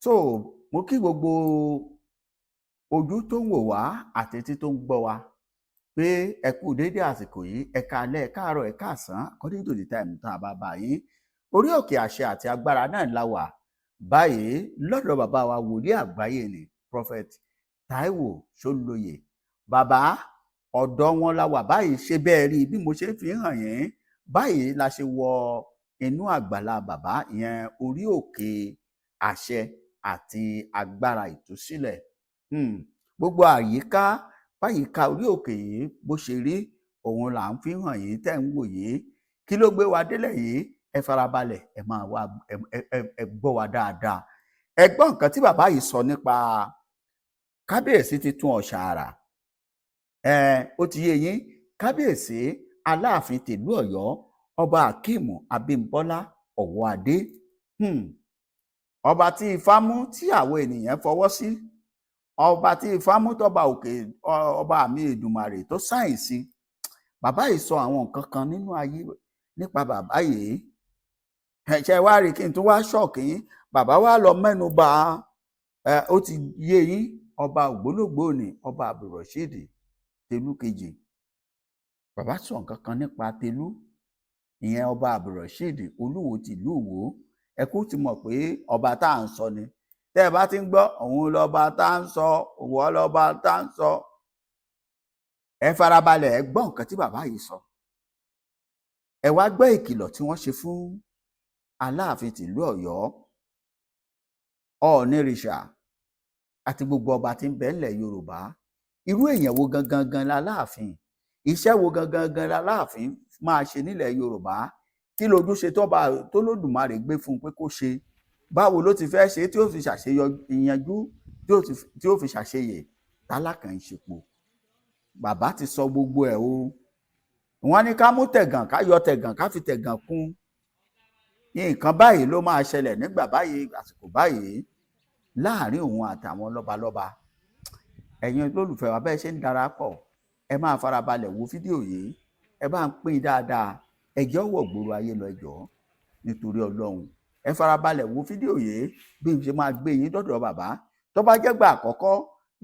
so mo kí gbogbo ojú tó ń wò wá àti etí tó ń gbọ́ wa pé ẹ kú déédé àsìkò yìí, ẹ káalẹ́, ẹ káàárọ̀, ẹ káàsán, according to the time tá a bá bá yín. Orí òkè àṣẹ àti agbára náà la wà báyìí lọ́dọ̀ bàbá wa wòlíì àgbáyé ni Prophet Taiwo Ṣólóyè. Bàbá ọ̀dọ̀ wọn la wà báyìí, ṣe bẹ́ẹ̀ rí bí mo ṣe fi hàn yín. Báyìí la ṣe wọ inú àgbàlá bàbá, ìyẹn orí òkè àṣẹ àti agbára ìtúsílẹ̀. Gbogbo àyíká báyìíká orí òkè yìí bó ṣe rí òun là ń fi hàn yín tẹ́ ń wò yìí. Kí ló gbé wa délẹ̀ yìí? Ẹ farabalẹ̀, ẹ máa wá ẹ gbọ́ wa dáadáa. Ẹ gbọ́ nǹkan tí bàbá yìí sọ nípa kábíyèsí titun Ọ̀ṣàrà. Ó ti yé yín, kábíyèsí Aláàfin tìlú Ọ̀yọ́ Ọba Akeem Abímbọ́lá Ọ̀wọ́adé, ọba tí Ifá mú tí àwọn ènìyàn fọwọ́ sí, ọba tí Ifá mú tọba òkè ọba mi Èdùmàrè tó sáyìn sí. Bàbá yìí sọ àwọn nǹkan kan nínú ayé nípa bàbá yìí. Ẹ̀ṣẹ̀ wá rí kí n tún wá ṣọ́ọ̀kì yín. Bàbá wa lọ mẹ́nu bà ó ti yé yín, ọba ògbólógbòó ni ọba Abdulrasheed Tẹ̀lú kejì. Bàbá sọ nǹkan kan nípa Tẹ̀lú, ìyẹn ọba Abdulrasheed Olúwo tìlú Ìwó. Ẹ kú ti mọ̀ pé ọba tá à ń sọ ni. Tẹ́ ẹ bá ti ń gbọ́ òun lọ́ba tá à ń sọ, òun lọ́ba tá à ń sọ, ẹ farabalẹ̀, ẹ gbọ́ nǹkan tí bàbá yìí sọ. Ẹ wá gbọ́ ìkìlọ̀ tí wọ́n ṣe fún Aláàfin tìlú Ọ̀yọ́, Ọ̀ọ̀nìrìṣà àti gbogbo ọba tí ń bẹ ńlẹ̀ Yorùbá. Irú èèyàn wo gangan l'Aláàfin? Iṣẹ́ wo gangan l'Aláàfin máa ṣe nílẹ̀ Yorùbá? Kí lójúṣe tó lódùmarè gbé fún un pé kó ṣe? Báwo ló ti fẹ́ ṣe tí ó fi ṣàṣeyọjú, tí ó fi ṣàṣeyè tálákà ń ṣepò? Bàbá ti sọ gbogbo ẹ̀ o. Wọ́n ní ká mú tẹ̀gàn, ká yọ tẹ̀gàn, ká fi tẹ̀gàn kún. Nǹkan báyìí ló máa ṣẹlẹ̀ nígbà báyìí, àsìkò báyìí, láàrin òun àtàwọn lọ́balọ́ba. Ẹ̀yin olólùfẹ́ wa bẹ́ẹ̀ ṣe ń darapọ̀, ẹ máa farabalẹ̀ wo fídíò yìí, ẹ bá ń pín dáadáa, ẹ jẹ́ ó wọ̀ gbòòrò ayé lọ jọ̀ọ́ nítorí Ọlọ́run. Ẹ farabalẹ̀ wo fídíò yìí bí n ṣe máa gbé yín dọ́dọ̀ bàbá. Tó bá jẹ́ gbà àkọ́kọ́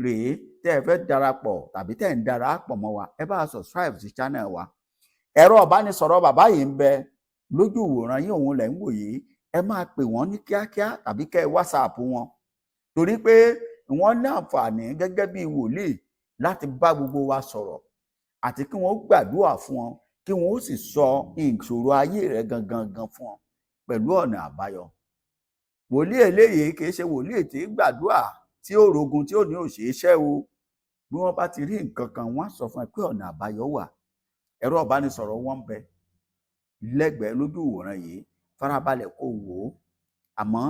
rèé tẹ́ ẹ fẹ́ darapọ̀ tàbí tẹ́ ẹ ń darapọ̀ mọ́ wa, ẹ bá subscribe sí channel wa. Ẹ̀rọ ìbánisọ̀rọ̀ bàbá yìí ń bẹ lójú ìwòran yín, òun lẹ̀ ń wò yìí. Ẹ máa pè wọ́n ní kíákíá tàbí kẹ́ ẹ WhatsApp wọn, torí pé wọ́n ní àǹfààní gẹ́gẹ́ bí wòlíì láti bá gbogbo wa sọ̀rọ̀ àti kí wọ́n gbàdúrà fún wọn, kí wọ́n ó sì sọ ìṣòro ayé rẹ̀ gangan fún wọn pẹ̀lú ọ̀nà àbáyọ. Wòlíì eléyìí kì í ṣe wòlíì tí gbàdúrà tí ó rogun tí ó ní òṣèṣẹ́ o. Bí wọ́n bá ti rí nǹkan kan, wọ́n á sọ fún ẹ pé ọ̀nà àbáyọ wà. Ẹ̀rọ ìbánisọ̀rọ̀ wọn ń bẹ lẹ́gbẹ̀ẹ́ lójú ìwòran yìí, farabalẹ̀ kó wò ó. Àmọ́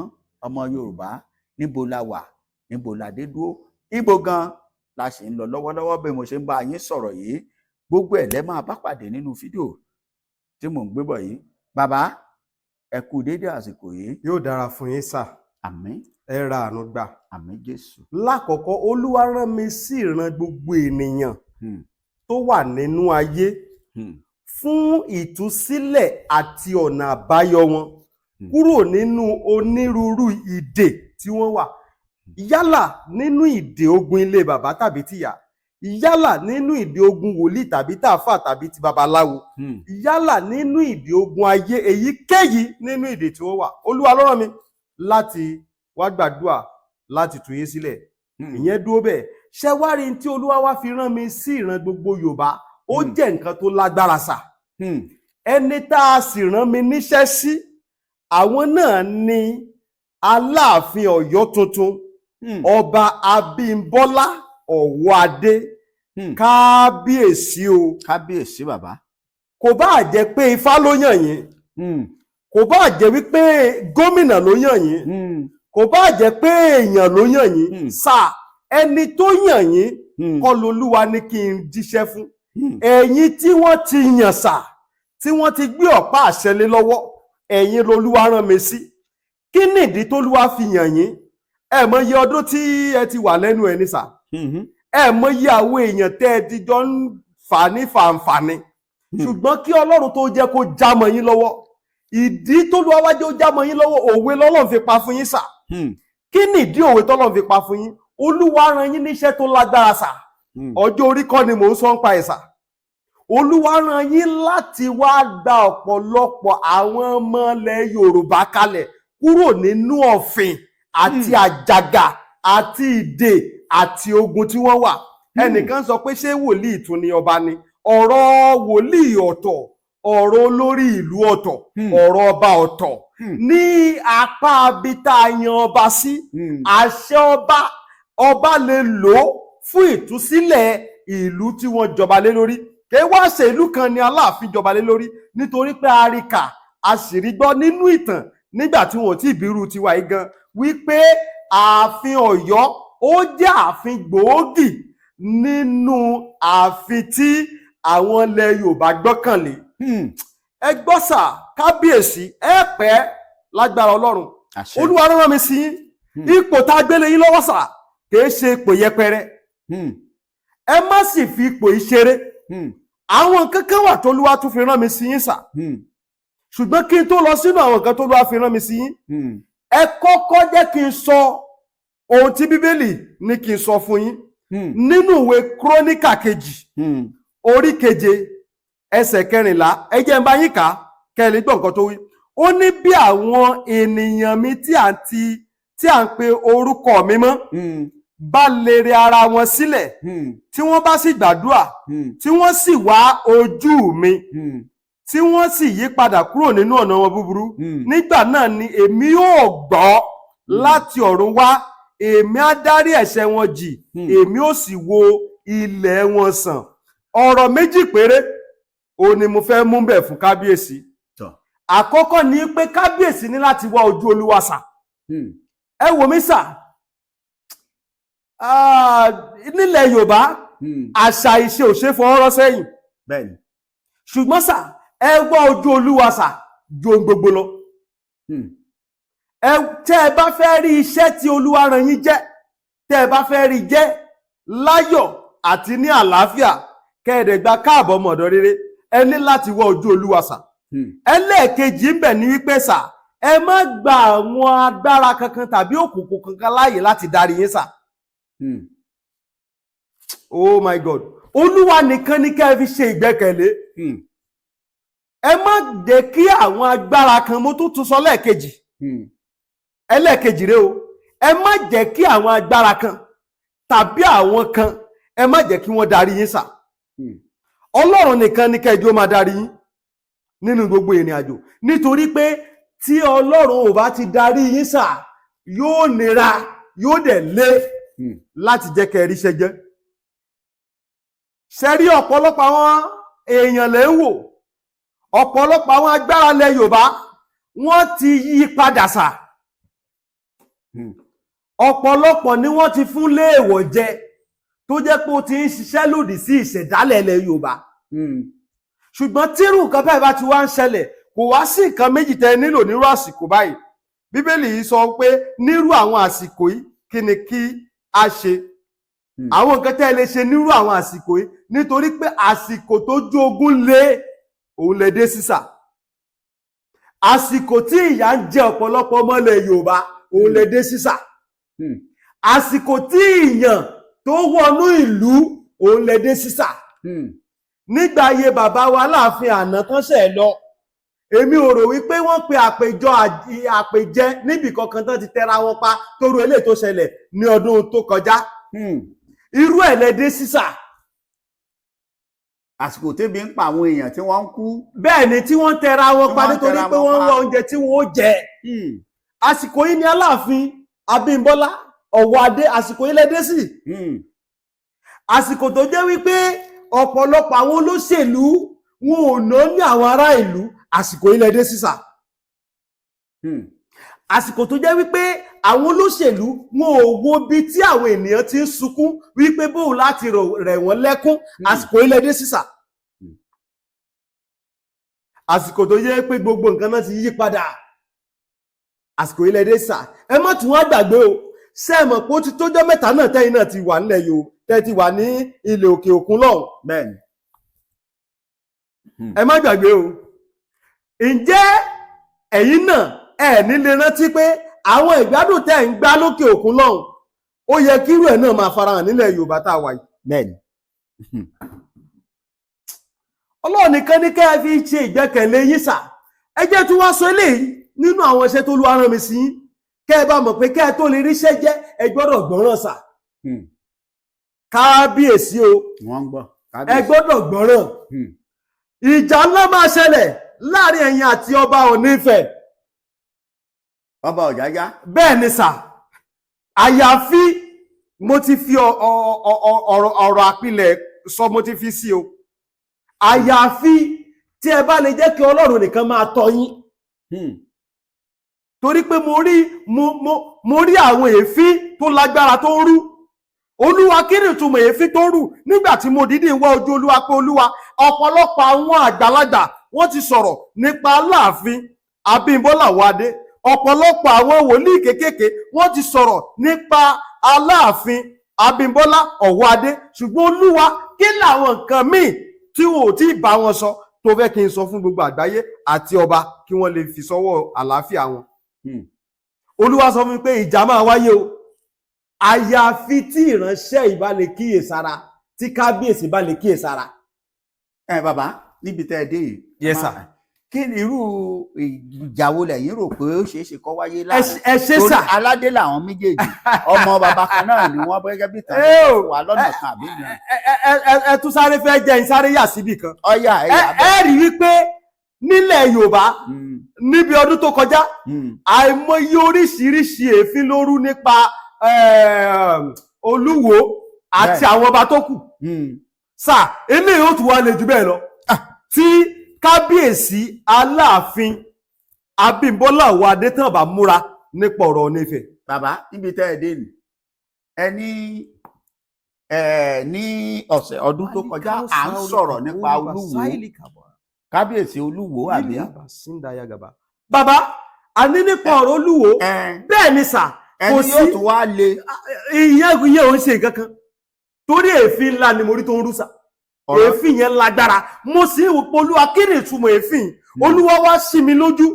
ọmọ Yorùbá, níbo la wà, níbo la dé dúró, ibo gan la ṣì ń lọ lọ́wọ́lọ́wọ́ bí mo ṣe ń bá yín sọ̀rọ̀ yìí. Gbogbo ẹ̀ lẹ́ máa bá pàdé nínú fídíò tí mò ń gbé bọ̀ yìí. Bàbá ẹ kú déédé àsìkò yìí. Yóò dára fún yín sà. Àmín. Ẹ ra àánú gbà. Àmín Jésù. Lákọ̀ọ́kọ́, Olúwa rán mi sí ìran gbogbo ènìyàn tó wà nínú ayé fún ìtúsílẹ̀ àti ọ̀nà àbáyọ wọn kúrò nínú onírúurú ìdè tí wọ́n wà. Yálà nínú ìdè ogun ilé bàbá tàbí tìyá, yálà nínú ìdè ogun wòlíì tàbí tàfà tàbí ti babaláwo, yálà nínú ìdè ogun ayé, èyíkéyìí nínú ìdè tí wọ́n wà. Olúwa ló rán mi láti wá gbàdúrà láti tú yín sílẹ̀. Ìyẹn dúró bẹ́ẹ̀. Ṣé wá rí tí Olúwa wá fi rán mi sí ìran gbogbo Yorùbá? Ó jẹ́ nǹkan tó lágbára sà. Ẹni tá a sì rán mi níṣẹ́ sí, àwọn náà ni Aláàfin Ọ̀yọ́ tuntun, Ọba Abímbọ́lá Ọ̀wọ́adé. Kábíyèsí o. Kábíyèsí bàbá. Kò bá jẹ́ pé Ifá ló yàn yín, kò bá jẹ́ wípé gómìnà ló yàn yín, kò bá jẹ́ pé èèyàn ló yàn yín, sà, ẹni tó yàn yín kọ́ lolúwa ní kí n jíṣẹ́ fún. Ẹ̀yin tí wọ́n ti yàn sà, tí wọ́n ti gbé ọ̀pá àṣẹ lé lọ́wọ́, ẹ̀yin lolúwa rán mi sí. Kí nìdí tólúwa fi yàn yín? Ẹ mọyì ọdún tí ẹ ti wà lẹ́nu ẹ̀ ní sà. Ẹ mọyì àwọn èèyàn tẹ́ ẹ ti jọ ń fà ní fàǹfààní. Ṣùgbọ́n kí Ọlọ́run tó jẹ́ kó já mọ́ yín lọ́wọ́, ìdí tólúwa wá jẹ́ ó já mọ́ yín lọ́wọ́, òwe lọ́lọ́run fi pa fún yín sà. kí nìdí òwe tọ́lọ́run fi pa fún yín? Olúwa rán yín níṣẹ́ tó lágbára sà. Ọjọ́ orí kọ́ ni mò ń sọ ń pa ẹ̀ sà. Olúwa rán yín láti wá gba ọ̀pọ̀lọpọ̀ àwọn ọmọ ilẹ̀ Yorùbá kalẹ̀ kúrò nínú ọ̀fìn àti àjàgà àti ìdè àti ogun tí wọ́n wà. Ẹnìkan sọ pé ṣé wòlíì tún ni ọba ni? Ọ̀rọ̀ wòlíì ọ̀tọ̀, ọ̀rọ̀ olórí ìlú ọ̀tọ̀, ọ̀rọ̀ ọba ọ̀tọ̀. Ní apá abita yan ọba sí, àṣẹ ọba lè lò ó fún ìtúsílẹ̀ ìlú tí wọ́n jọba lé lórí. Kì í wá ṣe ìlú kan ni Aláàfin jọba lé lórí, nítorí pé a rí kà, a sì rí gbọ́ nínú ìtàn nígbà tí wọn ò tí ì bírú tiwa yìí gan, wípé ààfin Ọ̀yọ́ ó jẹ́ ààfin gbòógì nínú ààfin tí àwọn ilẹ̀ Yorùbá gbọ́kànlé. Ẹ gbọ́ sà, kábíyèsí, ẹ pẹ́ lágbára Ọlọ́run. Olúwa rán mi sí yín. Ipò tá a gbélé yín lọ́wọ́ sà kìí ṣe ipò yẹpẹrẹ. Ẹ má sì fi ipò yìí ṣeré. Àwọn nǹkan kan wà t'Olúwa tún fi rán mi sí yín sà. Ṣùgbọ́n kí n tó lọ sínú àwọn nǹkan t'Olúwa fi rán mi sí yín, ẹ kọ́kọ́ jẹ́ kí n sọ ohun tí Bíbélì ní kí n sọ fún yín. Nínú ìwé Kíróníkà kejì, orí 7 ẹsẹ̀ 14, ẹ jẹ́ n bá yín kà á kẹ́ ẹ lè gbọ́ nǹkan tó wí. Ó ní bí àwọn ènìyàn mi tí à ń pe orúkọ mi mọ́ bá lè rẹ ara wọn sílẹ̀, tí wọ́n bá sì gbàdúrà, tí wọ́n sì wá ojú mi, tí wọ́n sì yí padà kúrò nínú ọ̀nà wọn búburú, nígbà náà ni èmi yóò gbọ́ láti ọ̀run wá, èmi á dárí ẹ̀ṣẹ̀ wọn jì, èmi ó sì wo ilẹ̀ wọn sàn. Ọ̀rọ̀ méjì péré òun ni mo fẹ́ mú bẹ̀ fún kábíyèsí. Àkọ́kọ́ ni pé kábíyèsí ní láti wá ojú Olúwa sà. Ẹ wò mí sà, nílẹ̀ Yorùbá àṣà ìṣe ò ṣe fọwọ́rọ́ sẹ́yìn. Ṣùgbọ́n sà, ẹ wá ojú Olúwa sà ju ohun gbogbo lọ. Tẹ́ ẹ bá fẹ́ rí iṣẹ́ tí Olúwa rán yín jẹ́, tẹ́ ẹ bá fẹ́ rí jẹ́ láyọ̀ àti ní àlàáfíà, kẹ́ẹ̀dẹ̀gbà káàbọ̀ mọ̀dọ̀ rere, ẹ ní láti wá ojú Olúwa sà. Ẹlẹ́ẹ̀kejì ń bẹ ní wípé sà, ẹ má gba àwọn agbára kankan tàbí òkùnkùn kankan láàyè láti darí yín sà. Oh my God. Olúwa nìkan ni kẹ́ ẹ fi ṣe ìgbẹ́kẹ̀lé. Ẹ má jẹ́ kí àwọn agbára kan, mo tún sọ lẹ́ẹ̀kejì. Ẹlẹ́ẹ̀kejì rẹ o, ẹ má jẹ́ kí àwọn agbára kan tàbí àwọn kan, ẹ má jẹ́ kí wọ́n darí yín sà. Ọlọ́run nìkan ni kẹ́ ẹ jẹ́ ó máa darí yín nínú gbogbo ìrìn àjò, nítorí pé tí Ọlọ́run ò bá ti darí yín sà, yóò nira, yóò dẹ̀ lé láti jẹ́ kẹ́ ẹ ríṣẹ́ jẹ́. Ṣé rí ọ̀pọ̀lọpọ̀ àwọn èèyàn lẹ́ ń wò, ọ̀pọ̀lọpọ̀ àwọn agbára ilẹ̀ Yorùbá wọ́n ti yí padà sà. Ọ̀pọ̀lọpọ̀ ni wọ́n ti fún léèwọ̀ jẹ, tó jẹ́ pé ó ti ń ṣiṣẹ́ lòdì sí ìṣẹ̀dálẹ̀ ilẹ̀ Yorùbá. Ṣùgbọ́n tírú nǹkan bẹ́ẹ̀ bá ti wá ń ṣẹlẹ̀, kò wá sí nǹkan méjì tẹ́ nílò nírú àsìkò báyìí. Bíbélì yìí sọ pé nírú àwọn àsìkò yìí kí ni kí a ṣe. Àwọn nǹkan tẹ́ lè ṣe nírú àwọn àsìkò yìí, nítorí pé àsìkò tó jogún lé òun lè dé sísà. Àsìkò tí ìyà ń jẹ ọ̀pọ̀lọpọ̀ ọmọ ilẹ̀ Yorùbá òun lè dé sísà. Àsìkò tí ìyàn tó wọnú ìlú òun lè dé sísà. Nígbà ayé bàbá wa Aláàfin àná tán ṣẹ̀ lọ, èmi ò rò wípé wọ́n pe àpèjẹ níbì kankan tán ti tẹra wọn pa torí eléyìí tó ṣẹlẹ̀ ní ọdún tó kọjá. Irú ẹ̀ lè dé sísà. Àsìkò tẹ́bi ń pa àwọn èèyàn tí wọ́n ń kú. Bẹ́ẹ̀ ni tí wọ́n tẹra wọn pa nítorí pé wọ́n ń wá oúnjẹ tí wọ́n ó jẹ. Àsìkò yìí ni Aláàfin Abímbọ́lá Ọ̀wọ́adé, àsìkò yìí lè dé sí. Àsìkò tó jẹ́ wípé ọ̀pọ̀lọpọ̀ àwọn olóṣèlú wọn ò ná ní àwọn ará ìlú, àsìkò ilẹ̀ dé sísà. Àsìkò tó jẹ́ wípé àwọn olóṣèlú wọn ò wo bí tí àwọn ènìyàn ti ń sunkún wípé bóun láti rẹ̀ wọ́n lẹ́kún, àsìkò ilẹ̀ dé sísà. Àsìkò tó jẹ́ pé gbogbo nǹkan náà ti yí padà, àsìkò ilẹ̀ dé sísà. Ẹ má tún wá gbàgbé o, ṣé ẹ mọ̀ pé ó ti tójọ́ mẹ́ta náà tẹ́yìn náà ti wà nílẹ̀ Yorùbá, tẹ́ ti wà ní ilẹ̀ òkè òkun lọ́hùn. Bẹ́ẹ̀ni. Ẹ má gbàgbé o, ǹjẹ́ ẹ̀yin náà ẹ ní lè rántí pé àwọn ìgbádùn tẹ́ ń gbá lókè òkun lọ́hùn ó yẹ kírú ẹ̀ náà máa farahàn nílẹ̀ Yorùbá tá a wà yìí. bẹ́ẹ̀ni. Ọlọ́run nìkan ní kẹ́ ẹ fi ṣe ìgbẹ́kẹ̀lé yín sà. Ẹ jẹ́ tí wọ́n sọ eléyìí nínú àwọn iṣẹ́ tó Olúwa rán mi sí yín. Kẹ́ ẹ bá mọ̀ pé kẹ́ ẹ tó lè ríṣẹ́ jẹ́ ẹ gbọ́dọ̀ gbọ́ràn sà. Kábíyèsí o. wọ́n ń gbọ́. Ẹ gbọ́dọ̀ gbọ́ràn. Ìjà ńlá máa ṣẹlẹ̀ láàrin ẹ̀yin àti ọba Ọ̀nífẹ̀. ọba Ọ̀jájá. Bẹ́ẹ̀ ni sà. Àyàfi mo ti fi ọ̀rọ̀ àpilẹ̀ sọ mo ti fi sí o. Àyàfi tí ẹ bá lè jẹ́ kí Ọlọ́run nìkan máa tọ́ yín. Torí pé mo rí àwọn èéfín tó lágbára tó ń rú. Olúwa kí ni ìtumọ̀ èéfín tó ń rú nígbà tí mo dídì ń wá ojú Olúwa pé Olúwa ọ̀pọ̀lọpọ̀ àwọn àgbàlagbà wọ́n ti sọ̀rọ̀ nípa Aláàfin Abímbọ́lá Ọ̀wọ́adé. Ọ̀pọ̀lọpọ̀ àwọn wòlíì kéékèèké wọ́n ti sọ̀rọ̀ nípa Aláàfin Abímbọ́lá Ọ̀wọ́adé. Ṣùgbọ́n Olúwa kí làwọn nǹkan míì tí wọn ò tí ì bá wọn sọ tó fẹ́ kí n sọ fún gbogbo àgbáyé àti ọba kí wọ́n lè fi sọ́wọ́ àlàáfíà wọn. Olúwa sọ fún mi pé ìjà máa wáyé o. Àyàfi tí ìránṣẹ́ ìbá lè kíyèsára, tí kábíyèsí bá lè kíyèsára. Bàbá níbi tẹ́ ẹ dé yìí. Yes sir. Kí ni irú ìjà wo lẹ́yìn rò pé ó ṣeé ṣe kó wáyé láàrin? Ẹ ṣe sà. Torí aládé làwọn méjèèjì, ọmọ bàbá kan náà ni wọ́n gẹ́gẹ́ bí tàn wà lọ́nà kan àbí mi. Ẹ tún sáré fẹ́ jẹ́ ìsáré yà síbì kan. Ọ̀yà ẹ̀yà bẹ́ẹ̀. Ẹ rí wípé nílẹ̀ Yorùbá níbi ọdún tó kọjá àìmọye oríṣiríṣi èéfín ló rú nípa Olúwo àti àwọn ọba tó kù. Sà eléyìí ó tún wá lè jù bẹ́ẹ̀ lọ. Tí kábíyèsí Aláàfin Abímbọ́lá Ọ̀wọ́adé tán bá múra nípa ọ̀rọ̀ Ọ̀nífẹ̀. Bàbá níbi tẹ́ ẹ dé nì ní ọ̀sẹ̀ ọdún tó kọjá à ń sọ̀rọ̀ nípa Olúwo, kábíyèsí Olúwo àbí. Bàbá a ní nípa ọ̀rọ̀ Olúwo bẹ́ẹ̀ ni sà kò sí yóò tún wá le. ìyẹn ò ń ṣe nǹkan kan torí èéfín ńlá ni mo rí tó ń rú sà. Èéfín yẹn lágbára mo sì wò pé Olúwa kí ni ìtumọ̀ èéfín. Olúwa wá sí mi lójú.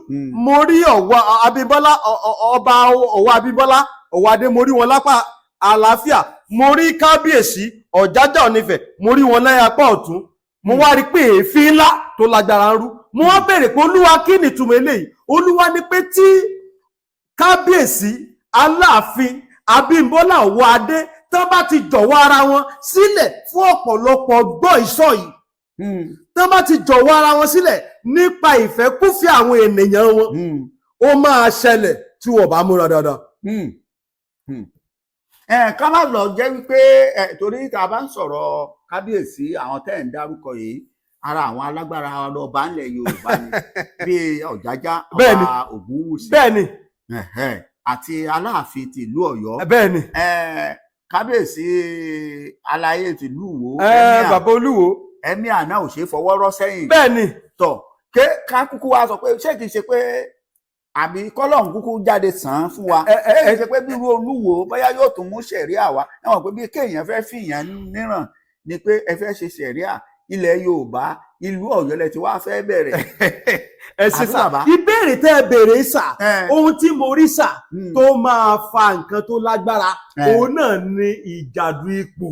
Mo rí ọba Ọ̀wọ́ Abímbọ́lá Ọ̀wọ́adé mo rí wọn lápá àlàáfíà. Mo rí kábíyèsí Ọ̀jájá Ọ̀nífẹ̀ mo rí wọn láyà apá ọ̀tún. Mo wá rí pé èéfín ńlá tó lágbára ń rú. Mo wá béèrè pé Olúwa kí ni ìtumọ̀ eléyìí. Olúwa ní pé tí kábíyèsí Aláàfin Abímbọ́lá Ọ̀wọ́adé tán bá ti jọ̀wọ́ ara wọn sílẹ̀ fún ọ̀pọ̀lọpọ̀ gbọ́ ìsọ̀ yìí. Tán bá ti jọ̀wọ́ ara wọn sílẹ̀ nípa ìfẹ́kúfẹ̀ẹ́ àwọn ènìyàn wọn. Ó máa ṣẹlẹ̀ tí wọ́n bá múra dáadáa. Ká má lọ jẹ́ wípé torí tá a bá ń sọ̀rọ̀ kábíyèsí àwọn tẹ́ ẹ̀ ń dárúkọ yìí ara àwọn alágbára ọba ńlẹ̀ Yorùbá ni bíi Ọ̀jájá ọba Ògúnwùsì. Bẹ́ẹ̀ni. Àti Aláàfin tìlú Ọ̀yọ́. Bẹ́ẹ̀ni. Kábíyèsí aláyé tìlú Ìwó. Bàbá Olúwo. Ẹ̀mí àná ò ṣe fọwọ́ rọ́ sẹ́yìn. Bẹ́ẹ̀ni. Tọ̀ ká kúkú wá sọ pé ṣé kìí ṣe pé àbí kọ́lọ́hún kúkú jáde sàn án fún wa. Ṣé ṣe pé bírú Olúwo bóyá yóò tún mú ṣẹ̀ríà wá. Ẹ̀wọ̀n pé bí kéèyàn fẹ́ fìyàn níràn ni pé ẹ fẹ́ ṣe ṣẹ̀ríà ilẹ̀ Yorùbá ìlú Ọ̀yọ́ lẹ ti wá fẹ́ bẹ̀rẹ̀. Ẹ ṣe sà ìbéèrè tẹ́ ẹ béèrè sà ohun tí mo rí sà tó máa fa nǹkan tó lágbára òun náà ni ìjàdù ipò.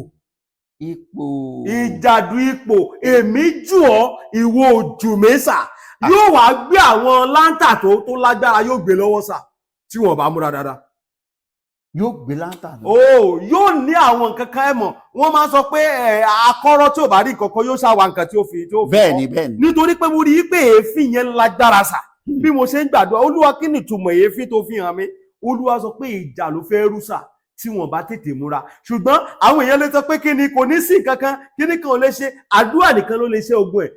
Ìjàdù ipò èmi jù ọ́ ìwọ ojú mi sà yóò wá gbé àwọn láńtà tó lágbára yóò gbé lọ́wọ́ sà tí wọ́n bá múra dáadáa. Yóò gbé láńtà lọ. Yóò ní àwọn nǹkan kan ẹ mọ̀ wọ́n máa ń sọ pé akọ́rọ́ tí ò bá rí kankan yóò ṣàwà nǹkan tí ó fi. Bẹ́ẹ̀ni. Nítorí pé mo rí i pé èéfín yẹn lágbára sà bí mo ṣe ń gbàdúrà Olúwa kí ni ìtumọ̀ èéfín tó fi hàn mí. Olúwa sọ pé ìjà ló fẹ́ rú sà tí wọ́n bá tètè múra ṣùgbọ́n àwọn èèyàn lè sọ pé kí ni kò ní sí nǹkan kan kí ni kan ò lè ṣe àdúrà nìkan ló lè ṣe ogun ẹ̀.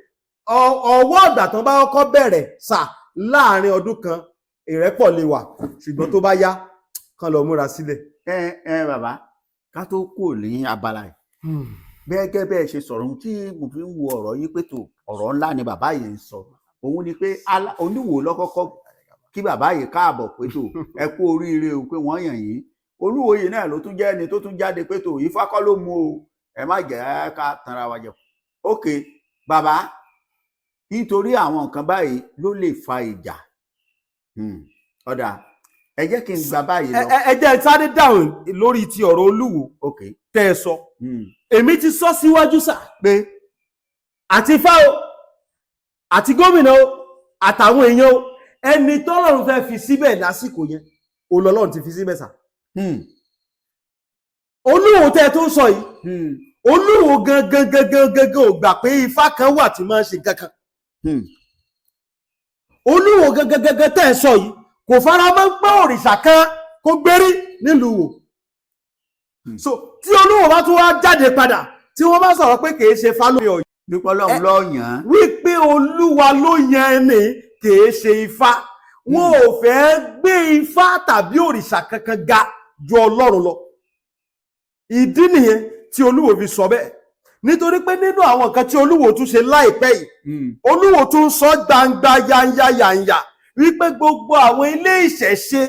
Ọwọ́ ọ̀gbà tán bá kọ́kọ́ bẹ̀rẹ̀ sà láàrin ọdún kan ìrẹ́pọ̀ lè wà ṣùgbọ́n tó bá yá kán lọ múra sílẹ̀. Bàbá ká tó kù ní abala yìí gẹ́gẹ́ bẹ́ẹ̀ ṣe sọ̀rọ̀ ohun tí mo fi ń wo ọ̀rọ̀ yìí pé tó ọ̀rọ̀ ńlá ni bàbá yìí ń sọ òun ni pé Oníwò lọ́kọ́kọ́ kí bàbá yìí káàbọ̀ pé tó ẹ kú oríire o pé wọ́n yàn yín Olúwo yìí náà ló tún jẹ́ ẹni tó tún jáde pé tó Ifá kọ́ ló mú o ẹ má jẹ́ ká tanra wa jẹ. Ok bàbá nítorí àwọn nǹkan báyìí ló lè fa ìjà ọ̀dà ẹ jẹ́ kí n gbà báyìí lọ. ẹ jẹ́ sáré dáhùn lórí ti ọ̀rọ̀ Olúwo tẹ́ ẹ sọ. Èmi ti sọ síwájú sà pé àti Ifá o àti gómìnà o àtàwọn èèyàn o ẹni tọ́lọ́run fẹ́ fi síbẹ̀ lásìkò yẹn Ọlọ́run ti fi síbẹ̀ sà. Olúwo tẹ́ tó ń sọ yìí Olúwo gangan ò gbà pé Ifá kan wà tí máa ń ṣe kankan. Olúwo gangan tẹ́ ẹ sọ yìí kò fara mọ́ pé òrìṣà kan kó gbérí nílùú Ìwó. So tí Olúwo bá tún wá jáde padà tí wọ́n bá sọ̀rọ̀ pé kìí ṣe Ifá ló yàn nípa Ọlọ́run ló yàn. wípé Olúwa ló yan ẹni kìí ṣe Ifá. Wọn ò fẹ́ gbé Ifá tàbí òrìṣà kankan ga ju Ọlọ́run lọ. Ìdí nìyẹn tí Olúwo fi sọ bẹ́ẹ̀. Nítorí pé nínú àwọn nǹkan tí Olúwo tún ṣe láìpẹ́ yìí Olúwo tún sọ gbangba yanya wípé gbogbo àwọn ilé ìṣẹ̀ṣe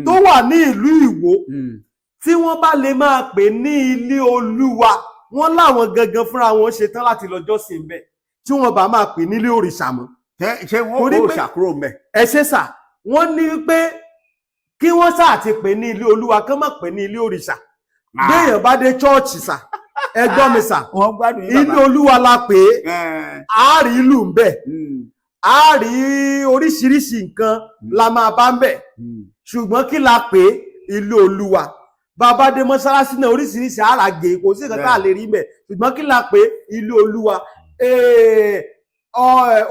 tó wà ní ìlú Ìwó tí wọ́n bá lè máa pè ní ilé Olúwa wọ́n láwọn gangan fúnra wọn ṣetán láti lọ jọ́sìn bẹ́ẹ̀ tí wọ́n bá máa pè nílé òrìṣà mọ́. ṣé wọ́n kó ṣàkúrò mẹ́. ẹ ṣe sà wọ́n ní pé kí wọ́n sáà ti pè ní ilé Olúwa kán má pè ní ilé òrìṣà. Béèyàn bá dé chọ́ọ̀chì sà ẹ gbọ́ mi sà ilé Olúwa la pè é a rí ìlú ń bẹ̀ a rí oríṣiríṣi nǹkan la máa bá ń bẹ̀ ṣùgbọ́n kí la pè é ilé Olúwa. Bàbá dé mọ́sálásí náà oríṣiríṣi àràgé kò sí nǹkan tá a lè rí bẹ̀ ṣùgbọ́n kí la pè é ilé Olúwa.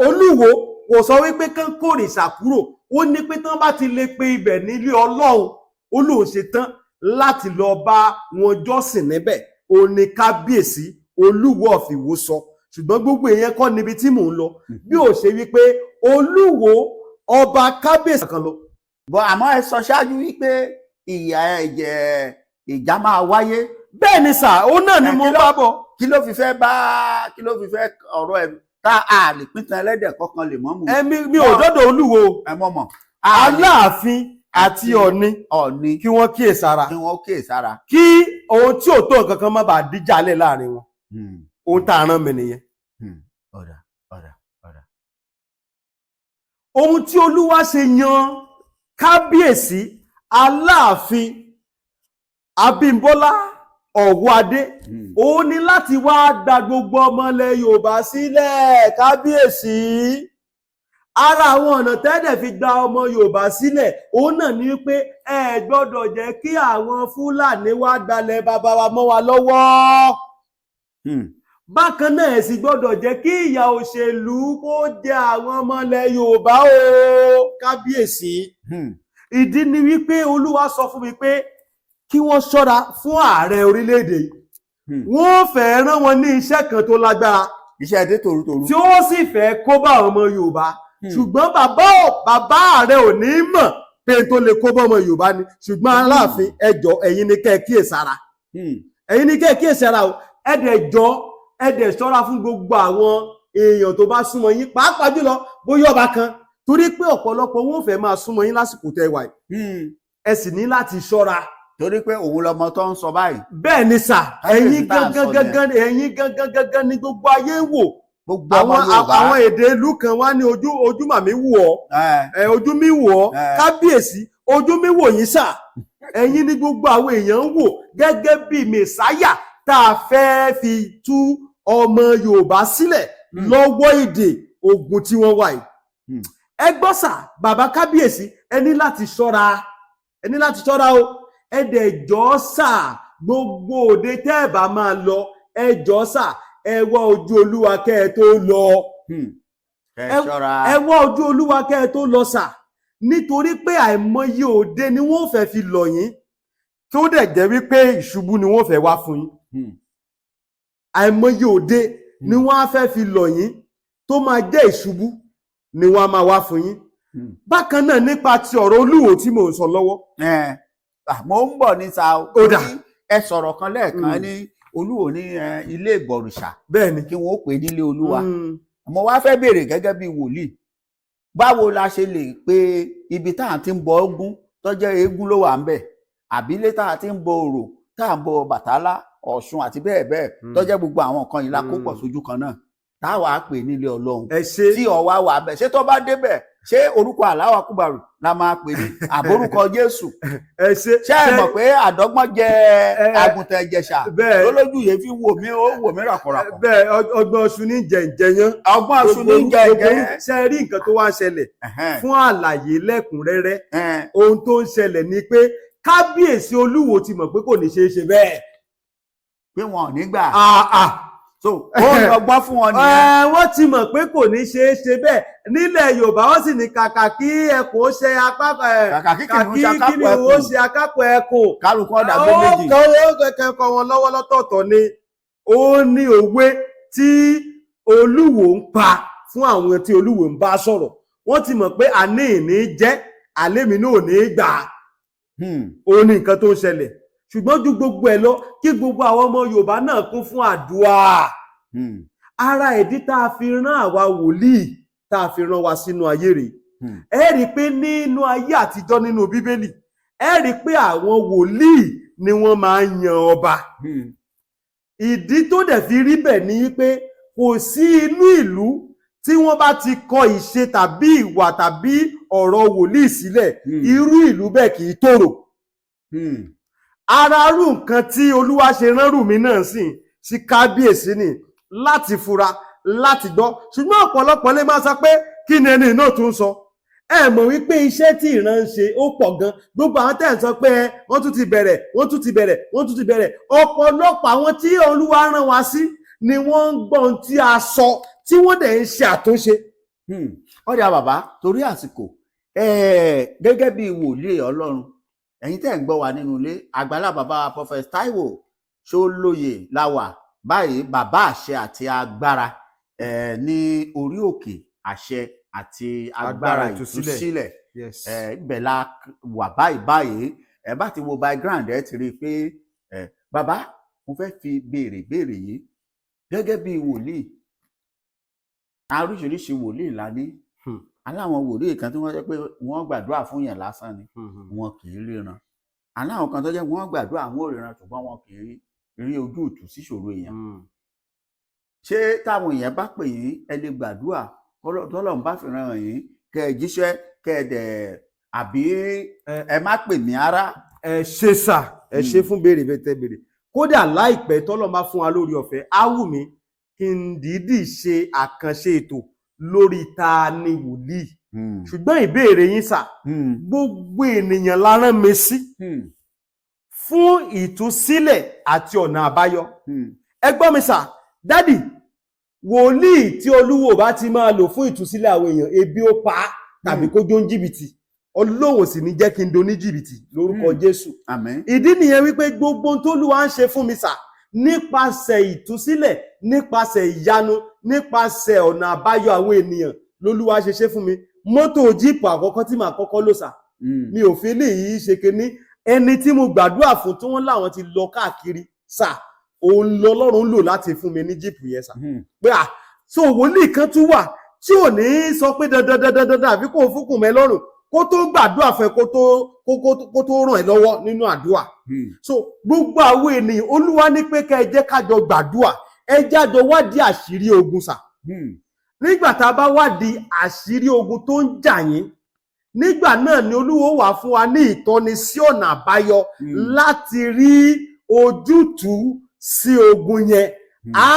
Olúwo kò sọ wípé kán kórìṣà kúrò ó ní pé tán bá ti lè pe ibẹ̀ nílé Ọlọ́run Olúwo ṣe tán láti lọ bá wọn jọ́sìn níbẹ̀ ó ní kábíyèsí Olúwo of Ìwó sọ ṣùgbọ́n gbogbo èèyàn kọ́ níbi tí mò ń lọ bí ó ṣe wípé Olúwo ọba kábíyèsí kan lọ. bọ́ àmọ́ ẹ sọ ṣáájú wípé ìjà máa wáyé. Bẹ́ẹ̀ ni sà ó náà ni mo bá bọ̀. kí ló fi fẹ́ ọ̀rọ̀ ẹ̀ tá a lè pín tan ẹlẹ́dẹ̀ kọ̀ọ̀kan lè mọ́ mu. Mi ò dọ́dọ̀ Olúwo ẹ mọ̀ mọ̀. Aláàfin àti Ọ̀ọ̀ni kí wọ́n kíyèsára kí ohun tí ò tó nǹkan kan má bàa díjà lẹ̀ láàrin wọn ohun tá a rán mi nìyẹn. ọ̀dà. Ohun tí Olúwa ṣe yan kábíyèsí Aláàfin Abímbọ́lá Ọ̀wọ́adé òun ni láti wá gba gbogbo ọmọ ilẹ̀ Yorùbá sílẹ̀ kábíyèsí. Ara àwọn ọ̀nà tẹ́lẹ̀ fi gba ọmọ Yorùbá sílẹ̀ òun náà ni pé ẹ gbọ́dọ̀ jẹ́ kí àwọn Fúlàní wá gbalẹ̀ bàbá wa mọ́ wa lọ́wọ́. Bákan náà ẹ sì gbọ́dọ̀ jẹ́ kí ìyà òṣèlú kó jẹ àwọn ọmọ ilẹ̀ Yorùbá o kábíyèsí. Ìdí ni wípé Olúwa sọ fún mi pé kí wọ́n ṣọ́ra fún ààrẹ orílẹ̀-èdè yìí. Wọ́n fẹ́ rán wọn ní iṣẹ́ kan tó lágbára. Iṣẹ́ dé tòrútòrú. Tí ó sì fẹ́ kó bá ọmọ Yorùbá. Ṣùgbọ́n bàbá ààrẹ ò ní mọ̀ pé tó lè kó bá ọmọ Yorùbá ni. Ṣùgbọ́n Aláàfin ẹjọ́ ẹ̀yin ni kẹ́ ẹ kíyèsára. Ẹ̀yin ni kẹ́ ẹ kíyèsára o. Ẹ̀dẹ̀ ṣọ́ra fún gbogbo àwọn èèyàn tó bá súnmọ́ yín pàápàá jùlọ bóyá ọba kan torí pé ọ̀pọ̀lọpọ̀ wọn ò fẹ́ máa súnmọ́ yín lásìkò tẹ́ wà yìí. Ẹ sì ní láti ṣọ́ra. Torí pé òun lọmọ tó ń sọ báyìí. Bẹ́ẹ̀ ni sà ẹ̀yin gangan ni gbogbo ayé ń wò. Àwọn èdè ìlú kan wá ní ojú màmí wò ọ́ ojú mi wò ọ́ kábíyèsí ojú mi wò yín sà ẹ̀yin ni gbogbo àwọn èèyàn ń wò gẹ́gẹ́ bí mẹ̀sáyà tá a fẹ́ fi tú ọmọ Yorùbá sílẹ̀ lọ́wọ́ èdè ogun tí wọ́n wà yìí. Ẹ gbọ́ sà bàbá kábíyèsí ẹ ní láti ṣọ́ra o ẹ̀dẹ̀ jọ́ sà gbogbo òde tẹ́ ẹ̀ bá máa lọ ẹ jọ́ sà ẹ wá ojú Olúwa kẹ́ ẹ tó lọ. Ẹ wá ojú Olúwa kẹ́ ẹ tó lọ sà nítorí pé àìmọye òde ni wọ́n fẹ́ fi lọ̀ yín tó dẹ̀ jẹ́ wípé ìṣubú ni wọ́n fẹ́ wá fún yín. Àìmọye òde ni wọ́n á fẹ́ fi lọ̀ yín tó máa jẹ́ ìṣubú ni wọ́n á máa wá fún yín. Bákan náà nípa ti ọ̀rọ̀ Olúwo tí mò ń sọ lọ́wọ́. Mo ń bọ̀ ní sa ẹ sọ̀rọ̀ kan lẹ́ẹ̀kan ní Olúwo ní ilé ìgbọ̀rìṣà bẹ́ẹ̀ ni kí wọ́n pè nílé Olúwa. Mo wá fẹ́ béèrè gẹ́gẹ́ bí wòlíì báwo la ṣe lè pe ibi tá à ti ń bọ Ògún tó jẹ́ eégún ló wà ń bẹ̀ àbílé tá à ti ń bọ Orò tá à ń bọ Bàtálá Ọ̀ṣun àti bẹ́ẹ̀ bẹ́ẹ̀ tó jẹ́ gbogbo àwọn nǹkan yìí la kó pọ̀ sójú kan náà táwa pè nílé Ọlọ́run tí ọwá wà bẹ̀ ṣé tó bá débẹ̀ ṣé orúkọ Allahu Akbar la máa pè ní àbórúkọ Jésù? ṣé ẹ mọ̀ pé àdọ́gbọ́n jẹ àgùntàn Ìjẹ̀ṣà lólójú yẹn fi wò mí ràkọ̀ràkọ̀. bẹ́ẹ̀ ọgbọ́n ọ̀ṣun ní jẹ̀ǹjẹ̀yán. ọgbọ́n ọ̀ṣun ní jẹ̀ǹjẹ̀yán. ṣe rí nǹkan tó wá ń ṣẹlẹ̀ fún àlàyé lẹ́kùnrẹ́rẹ́ ohun tó ń ṣẹlẹ̀ ni pé kábíyèsí Olúwo ti mọ̀ pé kò ní ṣeé ṣe bẹ́ẹ̀. pé wọn ò ní gbà. so ó lọ́gbọ́n fún wọn nìyẹn. wọ́n ti mọ̀ pé kò ní ṣeé ṣe bẹ́ẹ̀ nílẹ̀ Yorùbá wọ́n sì ní kàkà kí ẹkùn ó ṣe kàkà kí kìnìún ó ṣe akápò ẹkùn. kálukú ọ̀dà gbé méjì. ó kẹ́kọ̀ọ́ wọn lọ́wọ́ lọ́tọ̀ọ̀tọ̀ ni ó ní òwe tí Olúwo ń pa fún àwọn tí Olúwo ń bá sọ̀rọ̀ wọ́n ti mọ̀ pé àní ìní jẹ́ àlémi náà ò ní gbà ó ní nǹkan tó ń ṣẹlẹ̀ ṣùgbọ́n ju gbogbo ẹ̀ lọ kí gbogbo àwọn ọmọ Yorùbá náà kún fún àdúrà. Ara ìdí tá a fi rán àwa wòlíì tá a fi rán wa sínú ayé rẹ̀ ẹ rí i pé nínú ayé àtijọ́ nínú Bíbélì ẹ rí i pé àwọn wòlíì ni wọ́n máa ń yan ọba. Ìdí tó dẹ̀ fi rí bẹ́ẹ̀ ni pé kò sí inú ìlú tí wọ́n bá ti kọ ìṣe tàbí ìwà tàbí ọ̀rọ̀ wòlíì sílẹ̀ irú ìlú bẹ́ẹ̀ kì í tòrò. Ara rú nǹkan tí Olúwa ṣe rán Rúmi náà sí kábíyèsí ni láti fura láti gbọ́ ṣùgbọ́n ọ̀pọ̀lọpọ̀ lè máa sọ pé kí ni ẹni náà tún sọ. Ẹ mọ̀ wípé iṣẹ́ tí ìran ń ṣe ó pọ̀ gan gbogbo àwọn tẹ́ ń sọ pé wọ́n tún ti bẹ̀rẹ̀ ọ̀pọ̀lọpọ̀ àwọn tí Olúwa rán wa sí ni wọ́n ń gbọ́ ohun tí a sọ tí wọ́n dẹ̀ ń ṣe àtúnṣe. ọ̀dà bàbá torí àsìkò gẹ́gẹ́ bí wòlíì Ọlọ́run ẹ̀yin tẹ́ ń gbọ́ wa nínú ilé Àgbàlá Bàbá Prophet Taiwo Ṣólóyè la wà báyìí bàbá àṣẹ àti agbára ní orí òkè àṣẹ àti agbára ìtúsílẹ̀ ibẹ̀ la wà báyìí ẹ bá ti wo background ẹ ti rí i pé bàbá mo fẹ́ fi béèrè yìí gẹ́gẹ́ bí wòlíì oríṣiríṣi wòlíì la ní aláwọn wòlíì kan tí wọ́n jẹ́ pé wọ́n gbàdúrà fún yàn lásán ni wọn kì í ríran aláwọn kan tó jẹ́ wọ́n gbàdúrà àwọn òríran ṣùgbọ́n wọn kì í rí ojú ìtú síṣòro èèyàn. Ṣé táwọn èèyàn bá pè yín ẹ lè gbàdúrà tọ́lọ́run bá fi ràn yín kẹ́ ẹ jíṣẹ́ kẹ́ ẹ dẹ̀ àbí ẹ má pè mí ara. ẹ ṣe sà ẹ ṣe fún béèrè bẹ́tẹ̀ béèrè kódà láìpẹ́ tọ́lọ́run bá fún wa lórí ọ̀fẹ́ á wù mí kí n dìídì ṣe àkànṣe ètò lórí ta ni wòlíì ṣùgbọ́n ìbéèrè yín sà gbogbo ènìyàn la rán mi sí fún ìtúsílẹ̀ àti ọ̀nà àbáyọ. Ẹ gbọ́ mi sà dádì wòlíì tí Olúwo bá ti máa lò fún ìtúsílẹ̀ àwọn èèyàn ebi ó pa á tàbí kó jó ń jìbìtì Ọlọ́run sì ní jẹ́ kí n do ní jìbìtì lórúkọ Jésù. Àmín. Ìdí nìyẹn wípé gbogbo ohun t'Olúwa ń ṣe fún mi sà nípasẹ̀ ìtúsílẹ̀ nípasẹ̀ ìyanu nípasẹ̀ ọ̀nà àbáyọ àwọn ènìyàn l'Olúwa ṣe fún mi. Mọ́tò jíìpù àkọ́kọ́ tí màá kọ́kọ́ lò sà mi ò fi lè yí ṣe kíní ẹni tí mo gbàdúrà fún tí wọ́n láwọn ti lọ káàkiri sà òun lọ́lọ́run lò láti fún mi ní jíìpù yẹn sà pé so wòlíì kan tún wà tí ò ní sọ pé dandan àbí kò fúnkùn mẹ́ lọ́rùn kó tó gbàdúrà fún ẹ kó tó ràn ẹ́ lọ́wọ́ nínú àdúrà. So gbogbo àwọn ènìyàn Olúwa ní pé ká ẹ jẹ́ ká jọ gbàdúrà ẹ jájọ wádìí àṣírí ogun sà. Nígbà tá a bá wádìí àṣírí ogun tó ń jà yín nígbà náà ni Olúwa wà fún wa ní ìtọ́ni sí ọ̀nà àbáyọ láti rí ojútùú sí ogun yẹn á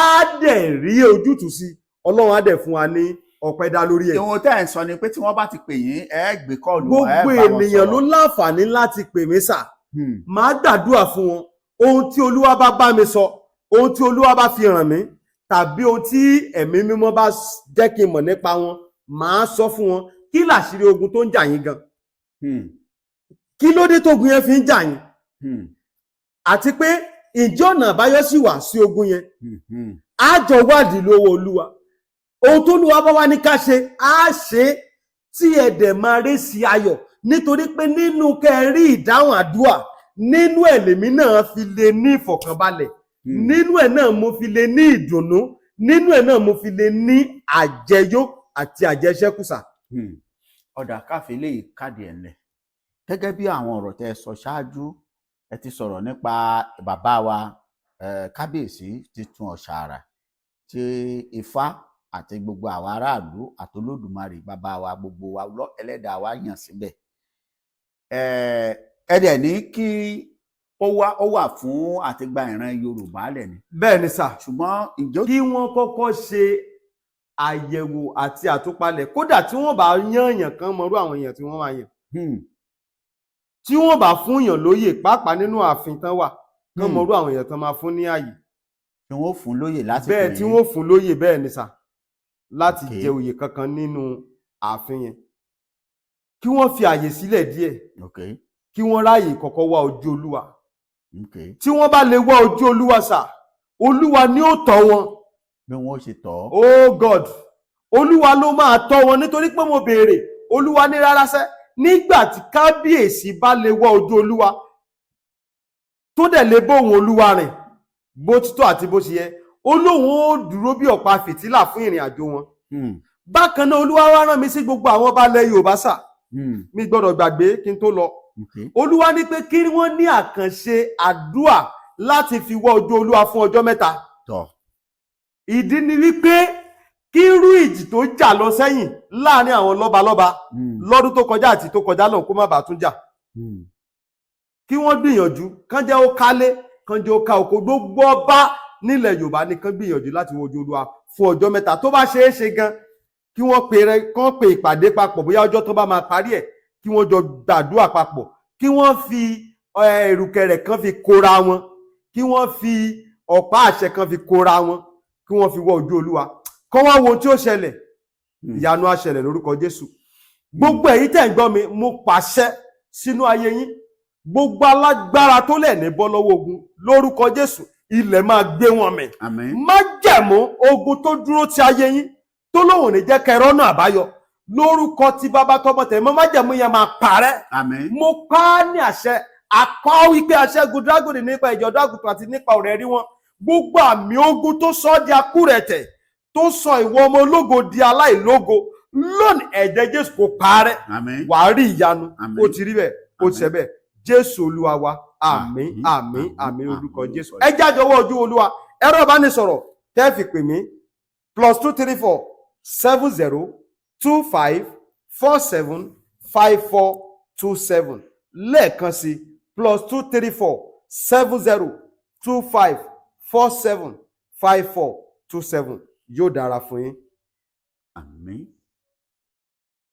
dẹ̀ rí ojútùú sí Ọlọ́run á dẹ̀ fún wa ní ọpẹ́ dá lórí ẹ̀. Ìwọ̀n tẹ́ ẹ̀ ń sọ ni pé tí wọ́n bá ti pè yín ẹ gbé kọ́ọ̀lù gbogbo ènìyàn ló láǹfààní láti pè mí sà màá gbàdúrà fún wọn ohun tí Olúwa bá bá mi sọ ohun tí Olúwa bá fi hàn mí tàbí ohun tí Ẹ̀mí Mímọ́ bá jẹ́ kí n mọ̀ nípa wọn màá sọ fún wọn kí làṣírí ogun tó ń jà yín gan kí ló dé tógun yẹn fi ń jà yín àti pé ìjọ ọ̀nà àbáyọ sì wà sí ogun yẹn á jọ wádìí lọ́wọ́ Olúwa ohun tó Olúwa bá wá ní ká ṣe á ṣe tí ẹ̀dẹ̀ máa rí sí ayọ̀ nítorí pé nínú kẹrí ìdáhùn àdúrà nínú ẹ̀ lèmi náà fi lè ní ìfọ̀kànbalẹ̀ nínú ẹ̀ náà mo fi lè ní ìdùnnú nínú ẹ̀ náà mo fi lè ní àjẹyó àti àjẹṣẹ́kùsà. Ọ̀dà káfí lè káàdì ẹ̀ lẹ̀ gẹ́gẹ́ bí àwọn ọ̀rọ̀ tẹ́ sọ ṣáájú ẹ ti sọ̀rọ̀ nípa bàbá wa kábíyèsí Titun Ọ̀ṣàrà tí Ifá àti gbogbo àwa aráàlú àtolódùmarè bàbá wa gbogbo wa ẹlẹ́dàá wa yàn síbẹ̀. Ẹ dẹ̀ ní kí ó wà fún àtìgbà ìran Yorùbá lẹ̀ ni. bẹ́ẹ̀ ni sà, ṣùgbọ́n ǹjẹ́ kí wọ́n kọ́kọ́ ṣe àyẹ̀wò àti àtúpalẹ̀, kódà tí wọ́n bá yán èèyàn kan mọ̀rú àwọn èèyàn tí wọ́n máa yàn, tí wọ́n bá fún èèyàn lóyè pàápàá nínú ààfin tán wà kán mọ̀rú àwọn èèyàn tán máa fún ní àyè. tí wọ́n fún lóyè láti bẹ́ẹ̀ tí wọ́n fún lóyè, bẹ́ẹ̀ ni sà, láti jẹ oyè kankan nínú ààfin yẹn. Kí wọ́n fi àyè sílẹ̀ díẹ̀, kí wọ́n ráàyè kọ́kọ́ wá ojú Olúwa. Tí wọ́n bá lè wá ojú Olúwa sà, Olúwa ni ó tọ́ wọn. bí wọ́n ṣe tọ́. Oh God, Olúwa ló máa tọ́ wọn, nítorí pé mo béèrè, Olúwa ní rárá sẹ́, nígbà tí kábíyèsí bá lè wá ojú Olúwa tó dẹ̀ lè bóhùn Olúwa rìn bó ti tọ́ àti bó ṣe yẹ, Olóhun ó dúró bí ọ̀pá fìtílà fún ìrìn àjò wọn. Bákan náà Olúwa wá rán mi sí gbogbo àwọn ọba ilẹ̀ Yorùbá sà, mi gbọ́dọ̀ gbàgbé kí n tó lọ. Olúwa ní pé kí wọ́n ní àkànṣe àdúà láti fi wá ojú Olúwa fún ọjọ́ 3. Ìdí ni wípé kí irú ìjì tó jà lọ sẹ́yìn láàrin àwọn lọ́balọ́ba lọ́dún tó kọjá àti tó kọjá náà kó má bàa tún jà. Kí wọ́n gbìyànjú kán jẹ́ ó kálé, kán jẹ́ ó ká oko, gbogbo ọba nílẹ̀ Yorùbá ní kán gbìyànjú láti wo ojú Olúwa fún ọjọ́ 3. Tó bá ṣeé ṣe gan kí wọ́n pe ìpàdé papọ̀, bóyá ọjọ́ tó bá máa parí ẹ̀ kí wọ́n jọ gbàdúrà papọ̀, kí wọ́n fi ẹ̀rùkẹ̀rẹ̀ kan fi kóra wọn, kí wọ́n fi ọ̀pá àṣẹ kan fi kóra wọn, kí wọ́n fi wọ ojú Olúwa, kọ́ wá wo tí ó ṣẹlẹ̀. Ìyanu á ṣẹlẹ̀ lórúkọ Jésù. Gbogbo èyí tẹ́ ń gbọ́ mi, mo pàṣẹ sínú ayé yín, gbogbo alágbára tó lẹ̀ ní bọ́ lọ́wọ́ ogun lórúkọ Jésù, ilẹ̀ máa gbé wọn mì. Májẹ̀mú ogun tó dúró ti ayé yín tó lóhùn ní jẹ́ kẹ́ rọ́nà àbáyọ, lórúkọ tí Bàbá tọmọ tẹ̀mí, májẹ̀mú yẹn máa parẹ́. Mo pa á ní àṣẹ, àkọ́ wípé aṣẹ́gun Dágòdì nípa ìjọ̀dọ̀ àgùntàn àti nípa ọ̀rẹ́ rí wọn. Gbogbo àmì ogun tó sọ ọ́ di akúrẹ̀tẹ̀, tó sọ ìwọ ọmọ ológo di aláìlógo, lónìí ẹ̀jẹ̀ Jésù kò parẹ́. Wàá rí ìyanu. Ó ti rí bẹ́ẹ̀, ó ti ṣe bẹ́ẹ̀. Jésù Olúwa wa, àmín àmín àmín orúkọ Jésù. Ẹ jáde ọwọ́ ojú Olúwa. Ẹ̀rọ ìbánisọ̀rọ̀ tẹ́ fi pè mí +234 70 25 47 5427. Lẹ́ẹ̀kan sí +234 70 25 47 5427. Yóò dára fún yín. Àmín.